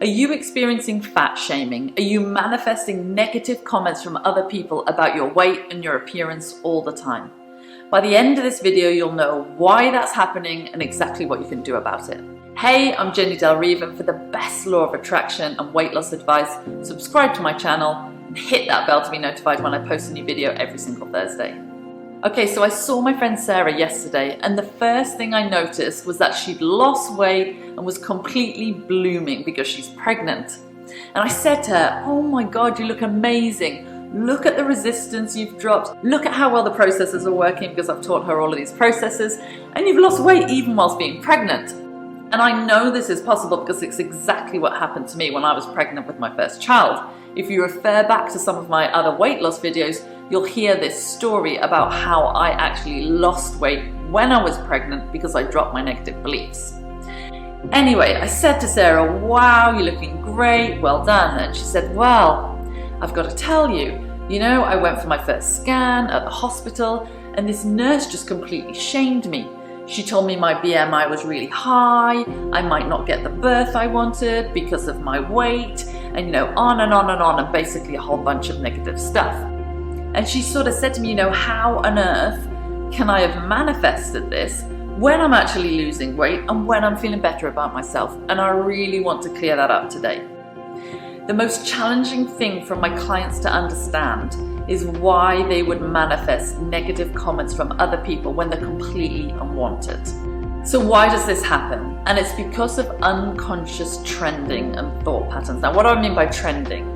Are you experiencing fat shaming? Are you manifesting negative comments from other people about your weight and your appearance all the time? By the end of this video, you'll know why that's happening and exactly what you can do about it. Hey, I'm Jenny Del Rive, and for the best law of attraction and weight loss advice, subscribe to my channel and hit that bell to be notified when I post a new video every single Thursday. Okay, so I saw my friend Sarah yesterday, and the first thing I noticed was that she'd lost weight and was completely blooming because she's pregnant. And I said to her, oh my God, you look amazing. Look at the resistance you've dropped. Look at how well the processes are working, because I've taught her all of these processes, and you've lost weight even whilst being pregnant. And I know this is possible because it's exactly what happened to me when I was pregnant with my first child. If you refer back to some of my other weight loss videos, you'll hear this story about how I actually lost weight when I was pregnant because I dropped my negative beliefs. Anyway, I said to Sarah, wow, you're looking great, well done. And she said, well, I've got to tell you, I went for my first scan at the hospital and this nurse just completely shamed me. She told me my BMI was really high, I might not get the birth I wanted because of my weight, and on and on and on, and basically a whole bunch of negative stuff. And she sort of said to me, how on earth can I have manifested this when I'm actually losing weight and when I'm feeling better about myself? And I really want to clear that up today. The most challenging thing for my clients to understand is why they would manifest negative comments from other people when they're completely unwanted. So why does this happen? And it's because of unconscious trending and thought patterns. Now, what do I mean by trending?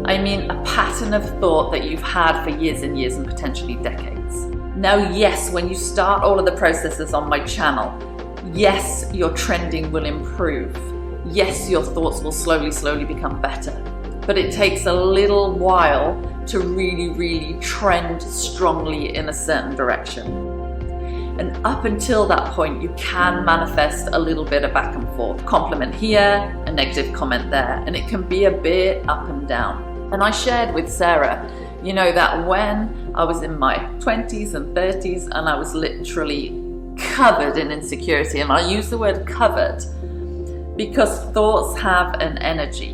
I mean a pattern of thought that you've had for years and years and potentially decades. Now, yes, when you start all of the processes on my channel, yes, your trending will improve. Yes, your thoughts will slowly become better. But it takes a little while to really trend strongly in a certain direction. And up until that point, you can manifest a little bit of back and forth. Compliment here, a negative comment there, and it can be a bit up and down. And I shared with Sarah, that when I was in my 20s and 30s and I was literally covered in insecurity, and I use the word covered because thoughts have an energy.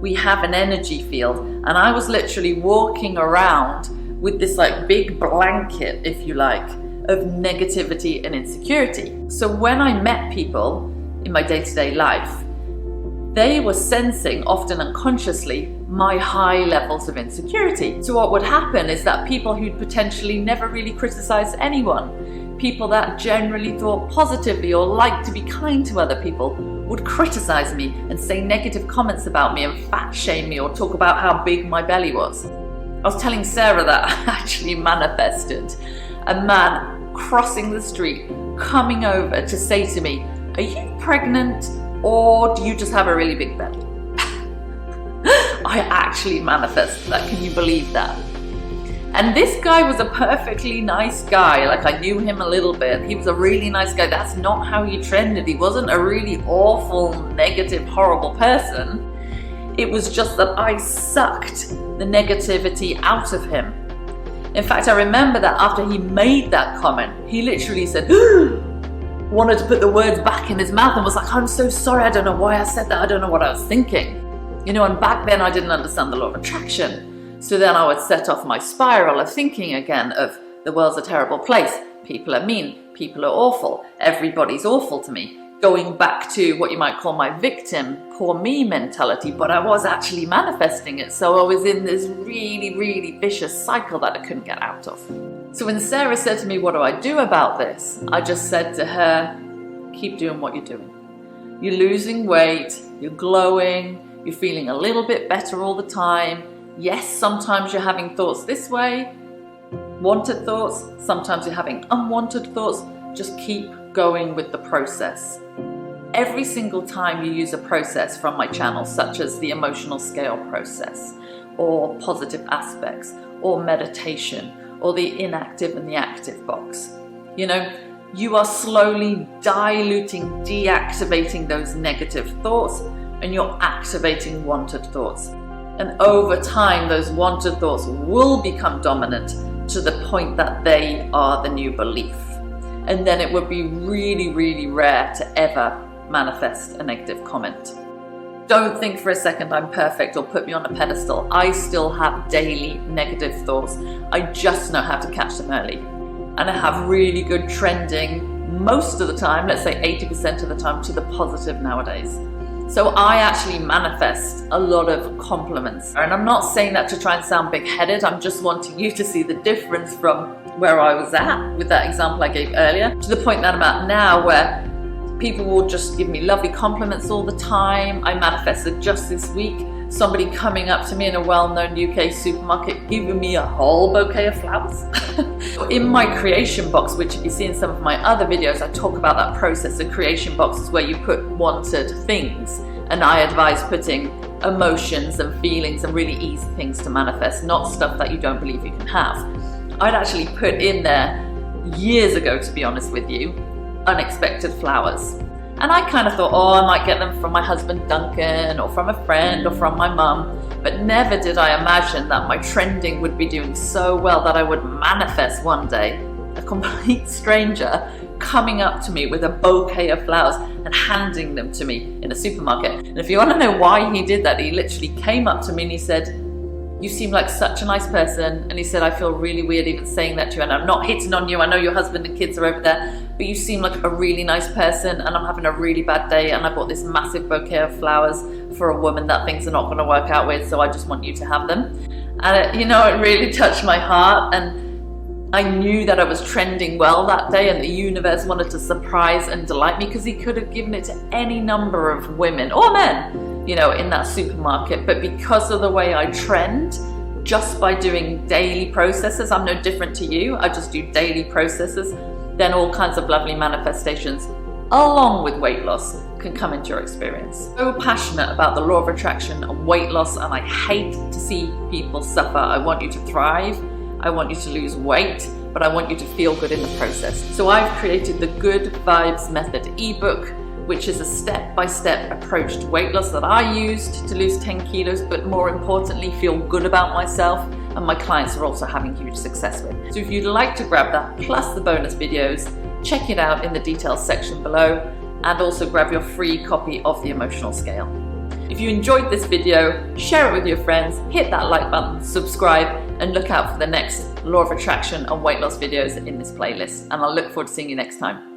We have an energy field, and I was literally walking around with this big blanket, if you like, of negativity and insecurity. So when I met people in my day-to-day life, they were sensing, often unconsciously, my high levels of insecurity. So what would happen is that people who'd potentially never really criticized anyone, people that generally thought positively or liked to be kind to other people, would criticize me and say negative comments about me and fat shame me or talk about how big my belly was. I was telling Sarah that I actually manifested a man crossing the street, coming over to say to me, are you pregnant or do you just have a really big belly? I actually manifested that. Can you believe that? And this guy was a perfectly nice guy. I knew him a little bit. He was a really nice guy. That's not how he trended. He wasn't a really awful, negative, horrible person. It was just that I sucked the negativity out of him. In fact, I remember that after he made that comment, he literally said, wanted to put the words back in his mouth and was like, I'm so sorry. I don't know why I said that. I don't know what I was thinking. And back then I didn't understand the law of attraction. So then I would set off my spiral of thinking again of the world's a terrible place. People are mean. People are awful. Everybody's awful to me. Going back to what you might call my victim, poor me mentality, but I was actually manifesting it. So I was in this really vicious cycle that I couldn't get out of. So when Sarah said to me, what do I do about this? I just said to her, keep doing what you're doing. You're losing weight. You're glowing. You're feeling a little bit better all the time. Yes, sometimes you're having thoughts this way, wanted thoughts. Sometimes you're having unwanted thoughts. Just keep going with the process. Every single time you use a process from my channel, such as the emotional scale process, or positive aspects, or meditation, or the inactive and the active box, you are slowly diluting, deactivating those negative thoughts, and you're activating wanted thoughts. And over time, those wanted thoughts will become dominant to the point that they are the new belief. And then it would be really rare to ever manifest a negative comment. Don't think for a second I'm perfect or put me on a pedestal. I still have daily negative thoughts. I just know how to catch them early. And I have really good trending most of the time, let's say 80% of the time, to the positive nowadays. So I actually manifest a lot of compliments. And I'm not saying that to try and sound big-headed, I'm just wanting you to see the difference from where I was at with that example I gave earlier to the point that I'm at now, where people will just give me lovely compliments all the time. I manifested just this week somebody coming up to me in a well-known UK supermarket giving me a whole bouquet of flowers. In my creation box, which if you see in some of my other videos, I talk about that process. The creation box is where you put wanted things, and I advise putting emotions and feelings and really easy things to manifest, not stuff that you don't believe you can have. I'd actually put in there years ago, to be honest with you, unexpected flowers. And I kind of thought, oh, I might get them from my husband Duncan, or from a friend, or from my mum. But never did I imagine that my trending would be doing so well that I would manifest one day a complete stranger coming up to me with a bouquet of flowers and handing them to me in a supermarket. And if you want to know why he did that, he literally came up to me and he said, "You seem like such a nice person." And he said, "I feel really weird even saying that to you, and I'm not hitting on you. I know your husband and kids are over there, but you seem like a really nice person, and I'm having a really bad day, and I bought this massive bouquet of flowers for a woman that things are not going to work out with, so I just want you to have them." And it really touched my heart, and I knew that I was trending well that day, and the universe wanted to surprise and delight me, because he could have given it to any number of women or men, in that supermarket. But because of the way I trend, just by doing daily processes, I'm no different to you, I just do daily processes, then all kinds of lovely manifestations, along with weight loss, can come into your experience. So passionate about the law of attraction and weight loss, and I hate to see people suffer. I want you to thrive, I want you to lose weight, but I want you to feel good in the process. So I've created the Good Vibes Method ebook, which is a step-by-step approach to weight loss that I used to lose 10 kilos, but more importantly, feel good about myself, and my clients are also having huge success with. So if you'd like to grab that, plus the bonus videos, check it out in the details section below, and also grab your free copy of the emotional scale. If you enjoyed this video, share it with your friends, hit that like button, subscribe, and look out for the next law of attraction and weight loss videos in this playlist. And I'll look forward to seeing you next time.